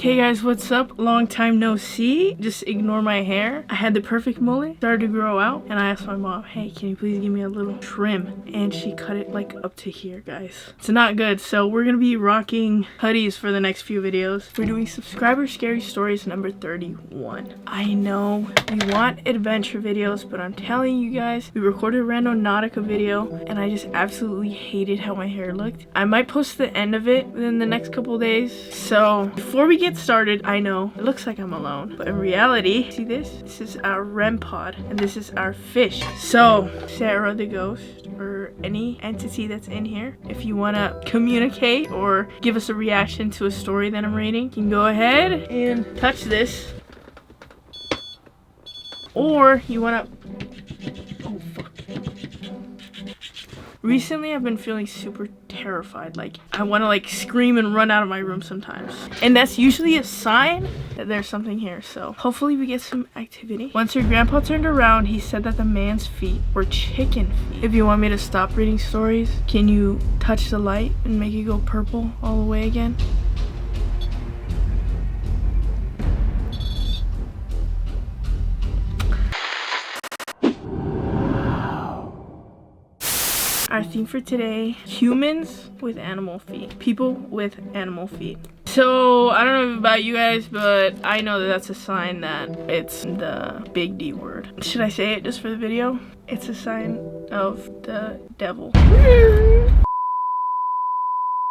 Hey guys, what's up? Long time no see. Just ignore my hair. I had the perfect mullet, started to grow out, and I asked my mom, hey, can you please give me a little trim? And she cut it like up to here, guys. It's not good, so we're gonna be rocking hoodies for the next few videos. We're doing subscriber scary stories number 31. I know we want adventure videos, but I'm telling you guys, we recorded a random Nautica video, and I just absolutely hated how my hair looked. I might post the end of it within the next couple days. So before we get started, I know it looks like I'm alone, but in reality, see this? This is our REM pod, and this is our fish. So Sarah the ghost, or any entity that's in here, if you want to communicate or give us a reaction to a story that I'm reading, you can go ahead and touch this, or you want to, oh fuck. Recently, I've been feeling super terrified. Like, I want to like scream and run out of my room sometimes. And that's usually a sign that there's something here. So hopefully we get some activity. Once her grandpa turned around, he said that the man's feet were chicken feet. If you want me to stop reading stories, can you touch the light and make it go purple all the way again? Our theme for today, humans with animal feet. People with animal feet. So, I don't know about you guys, but I know that that's a sign that it's the big D word. Should I say it just for the video? It's a sign of the devil.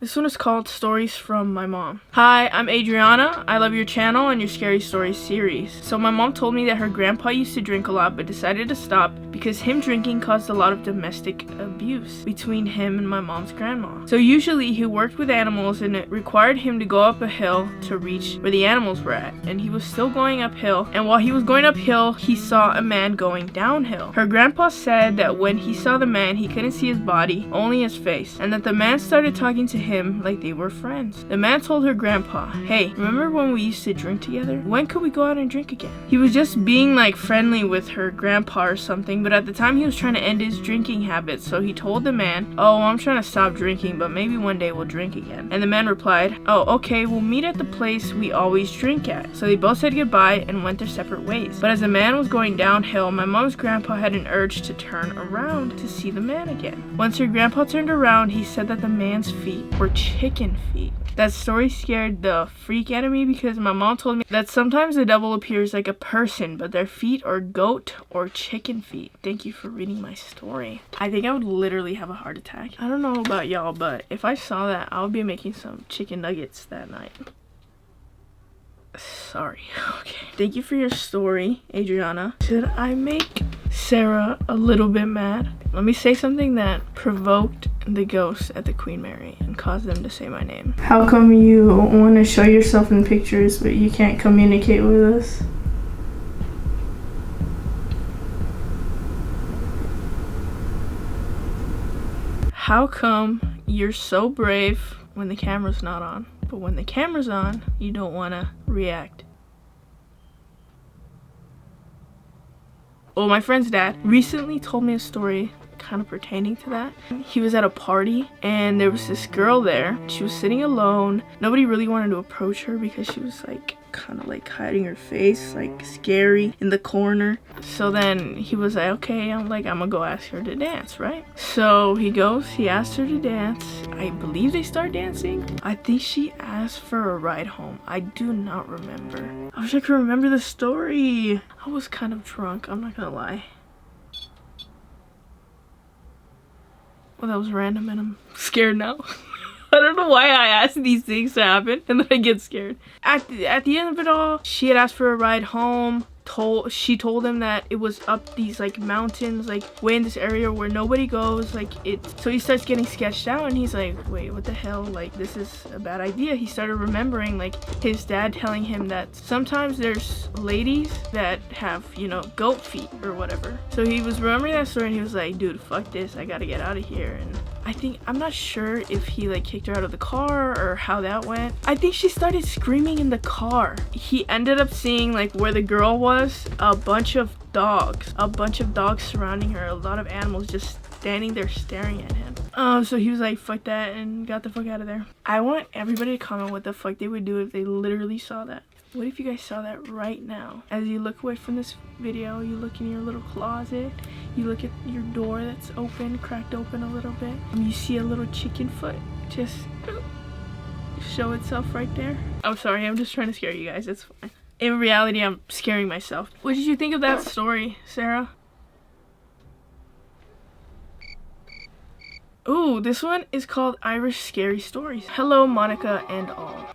This one is called Stories from My Mom. Hi, I'm Adriana. I love your channel and your scary stories series. So my mom told me that her grandpa used to drink a lot but decided to stop because him drinking caused a lot of domestic abuse between him and my mom's grandma. So usually he worked with animals and it required him to go up a hill to reach where the animals were at. And he was still going uphill, and while he was going uphill, he saw a man going downhill. Her grandpa said that when he saw the man, he couldn't see his body, only his face, and that the man started talking to him like they were friends. The man told her grandpa, hey, remember when we used to drink together? When could we go out and drink again? He was just being like friendly with her grandpa or something, but at the time he was trying to end his drinking habits, so he told the man, oh, I'm trying to stop drinking, but maybe one day we'll drink again. And the man replied, oh, okay, we'll meet at the place we always drink at. So they both said goodbye and went their separate ways. But as the man was going downhill, my mom's grandpa had an urge to turn around to see the man again. Once her grandpa turned around, he said that the man's feet were chicken feet. That story scared the freak out of me because my mom told me that sometimes the devil appears like a person, but their feet are goat or chicken feet. Thank you for reading my story. I think I would literally have a heart attack. I don't know about y'all, but if I saw that, I would be making some chicken nuggets that night. Sorry. Okay. Thank you for your story, Adriana. Should I make Sarah a little bit mad? Let me say something that provoked the ghosts at the Queen Mary and caused them to say my name. How come you want to show yourself in pictures, but you can't communicate with us? How come you're so brave when the camera's not on, but when the camera's on, you don't want to react? Well, my friend's dad recently told me a story kind of pertaining to that. He was at a party and there was this girl there. She was sitting alone. Nobody really wanted to approach her because she was like kind of like hiding her face, like scary in the corner. So then he was like, okay, I'm gonna go ask her to dance, right? So he goes, he asked her to dance. I believe they start dancing. I think she asked for a ride home. I do not remember. I wish I could remember the story. I was kind of drunk, I'm not gonna lie. Well, that was random and I'm scared now. I don't know why I asked these things to happen and then I get scared. At the end of it all, she had asked for a ride home. She told him that it was up these like mountains, like way in this area where nobody goes, like it. So he starts getting sketched out and he's like, wait, what the hell? Like, this is a bad idea. He started remembering like his dad telling him that sometimes there's ladies that have, you know, goat feet or whatever. So he was remembering that story and he was like, dude, fuck this, I gotta get out of here. And I'm not sure if he like kicked her out of the car or how that went. I think she started screaming in the car. He ended up seeing like where the girl was, a bunch of dogs surrounding her, a lot of animals just standing there staring at him. So he was like, fuck that, and got the fuck out of there. I want everybody to comment what the fuck they would do if they literally saw that. What if you guys saw that right now? As you look away from this video, you look in your little closet, you look at your door that's open, cracked open a little bit, and you see a little chicken foot just show itself right there. I'm sorry, I'm just trying to scare you guys, it's fine. In reality, I'm scaring myself. What did you think of that story, Sarah? Ooh, this one is called Irish Scary Stories. Hello, Monica and all.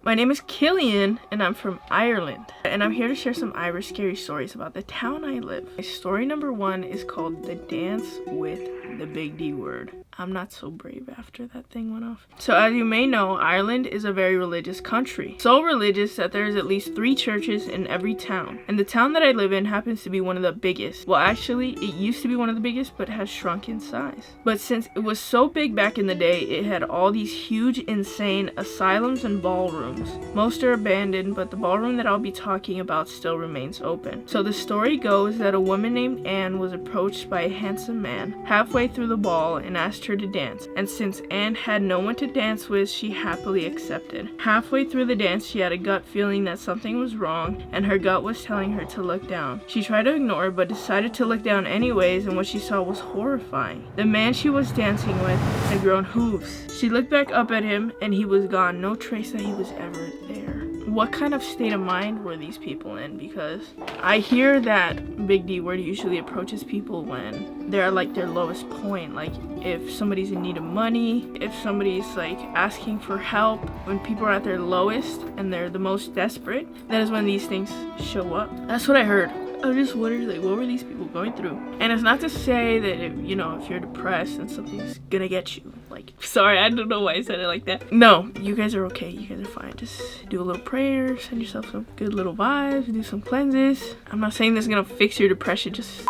My name is Killian, and I'm from Ireland, and I'm here to share some Irish scary stories about the town I live. My story number 1 is called The Dance with the Big D Word. I'm not so brave after that thing went off. So as you may know, Ireland is a very religious country. So religious that there's at least 3 churches in every town. And the town that I live in happens to be one of the biggest. Well, actually, it used to be one of the biggest, but has shrunk in size. But since it was so big back in the day, it had all these huge, insane asylums and ballrooms. Most are abandoned, but the ballroom that I'll be talking about still remains open. So the story goes that a woman named Anne was approached by a handsome man halfway through the ball and asked her to dance, and since Anne had no one to dance with, she happily accepted. Halfway through the dance, she had a gut feeling that something was wrong, and her gut was telling her to look down. She tried to ignore, but decided to look down anyways, and what she saw was horrifying. The man she was dancing with had grown hooves. She looked back up at him, and he was gone. No trace that he was ever there. What kind of state of mind were these people in? Because I hear that Big D Word usually approaches people when they're at like their lowest point. Like if somebody's in need of money, if somebody's like asking for help, when people are at their lowest and they're the most desperate, that is when these things show up. That's what I heard. I just wondered, like, what were these people going through? And it's not to say that, if you're depressed and something's gonna get you. Like, sorry, I don't know why I said it like that. No, you guys are okay. You guys are fine. Just do a little prayer, send yourself some good little vibes, do some cleanses. I'm not saying this is gonna fix your depression, just...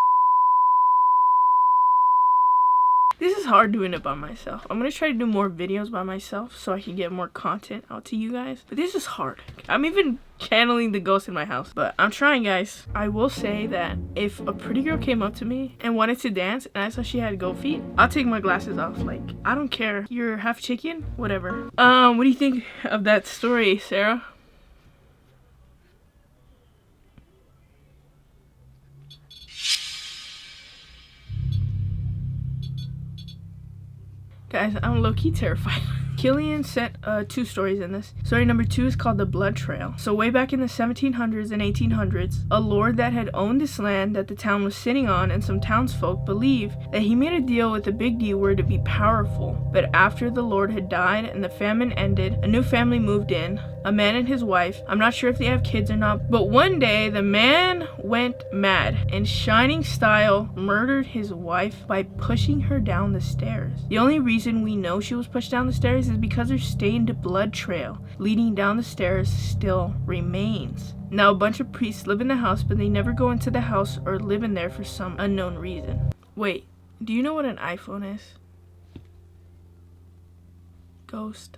This is hard doing it by myself. I'm gonna try to do more videos by myself so I can get more content out to you guys. But this is hard. I'm even channeling the ghost in my house. But I'm trying, guys. I will say that if a pretty girl came up to me and wanted to dance and I saw she had goat feet, I'll take my glasses off. Like, I don't care. You're half chicken? Whatever. What do you think of that story, Sarah? Guys, I'm low-key terrified. Killian sent 2 stories in this. Story number 2 is called The Blood Trail. So way back in the 1700s and 1800s, a lord that had owned this land that the town was sitting on and some townsfolk believe that he made a deal with the Big D Word to be powerful. But after the lord had died and the famine ended, a new family moved in, a man and his wife. I'm not sure if they have kids or not, but one day the man went mad and shining style murdered his wife by pushing her down the stairs. The only reason we know she was pushed down the stairs is because her stained blood trail leading down the stairs still remains. Now a bunch of priests live in the house, but they never go into the house or live in there for some unknown reason. Wait, do you know what an iPhone is? Ghost.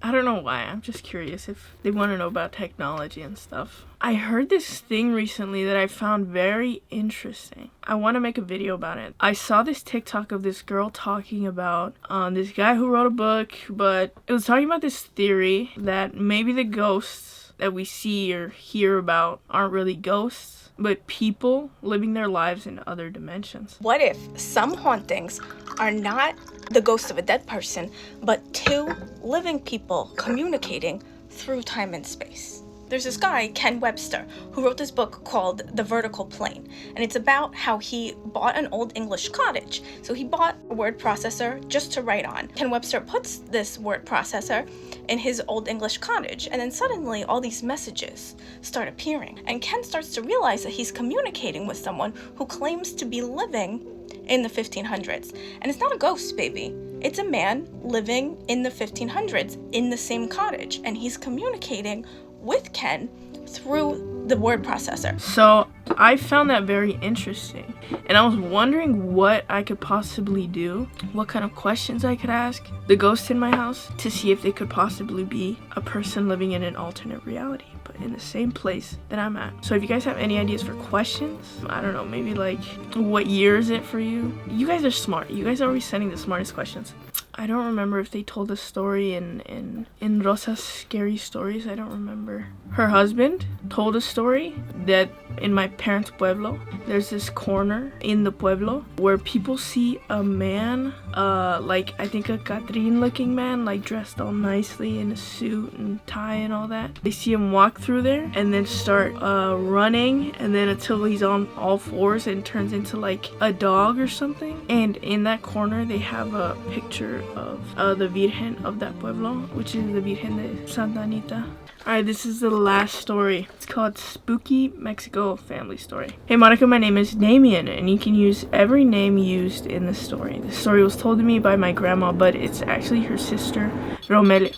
I don't know why, I'm just curious if they want to know about technology and stuff. I heard this thing recently that I found very interesting. I want to make a video about it. I saw this TikTok of this girl talking about this guy who wrote a book, but it was talking about this theory that maybe the ghosts that we see or hear about aren't really ghosts, but people living their lives in other dimensions. What if some hauntings are not the ghost of a dead person, but 2 living people communicating through time and space? There's this guy, Ken Webster, who wrote this book called The Vertical Plane, and it's about how he bought an old English cottage. So he bought a word processor just to write on. Ken Webster puts this word processor in his old English cottage, and then suddenly all these messages start appearing. And Ken starts to realize that he's communicating with someone who claims to be living in the 1500s. And it's not a ghost, baby. It's a man living in the 1500s in the same cottage, and he's communicating with Ken through the word processor. So I found that very interesting, and I was wondering what I could possibly do, what kind of questions I could ask the ghosts in my house to see if they could possibly be a person living in an alternate reality, but in the same place that I'm at. So if you guys have any ideas for questions, I don't know, maybe like, what year is it for you? You guys are smart. You guys are always sending the smartest questions. I don't remember if they told a story in Rosa's Scary Stories. I don't remember. Her husband told a story that in my parents' pueblo, there's this corner in the pueblo where people see a man, like I think a Catherine looking man, like dressed all nicely in a suit and tie and all that. They see him walk through there and then start running, and then until he's on all fours and turns into like a dog or something. And in that corner they have a picture of the Virgen of that pueblo, which is the Virgen de Santa Anita. Alright, this is the last story. It's called Spooky Mexico Family Story. Hey Monica, my name is Damien, and you can use every name used in the story. The story was told to me by my grandma, but it's actually her sister, Romelia.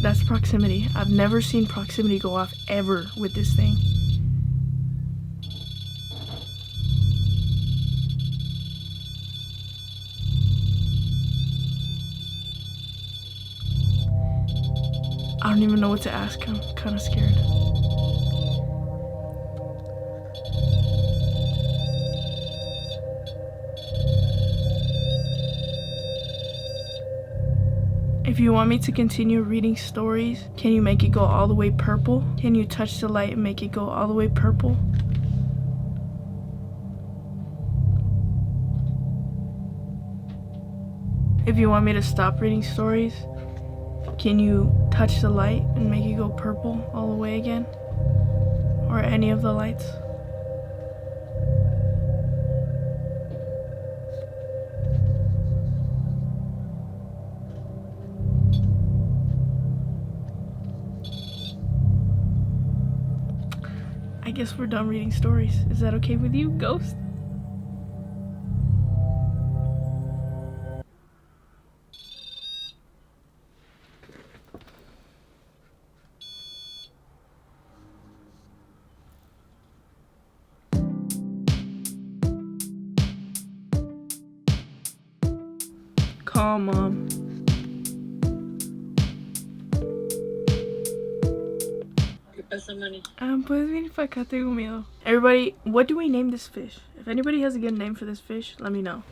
That's proximity. I've never seen proximity go off ever with this thing. I don't even know what to ask. I'm kind of scared. If you want me to continue reading stories, can you make it go all the way purple? Can you touch the light and make it go all the way purple? If you want me to stop reading stories, can you touch the light and make it go purple all the way again? Or any of the lights? I guess we're done reading stories. Is that okay with you, Ghost? Call Mom. Puedes venir para acá, tengo miedo. Everybody, what do we name this fish? If anybody has a good name for this fish, let me know.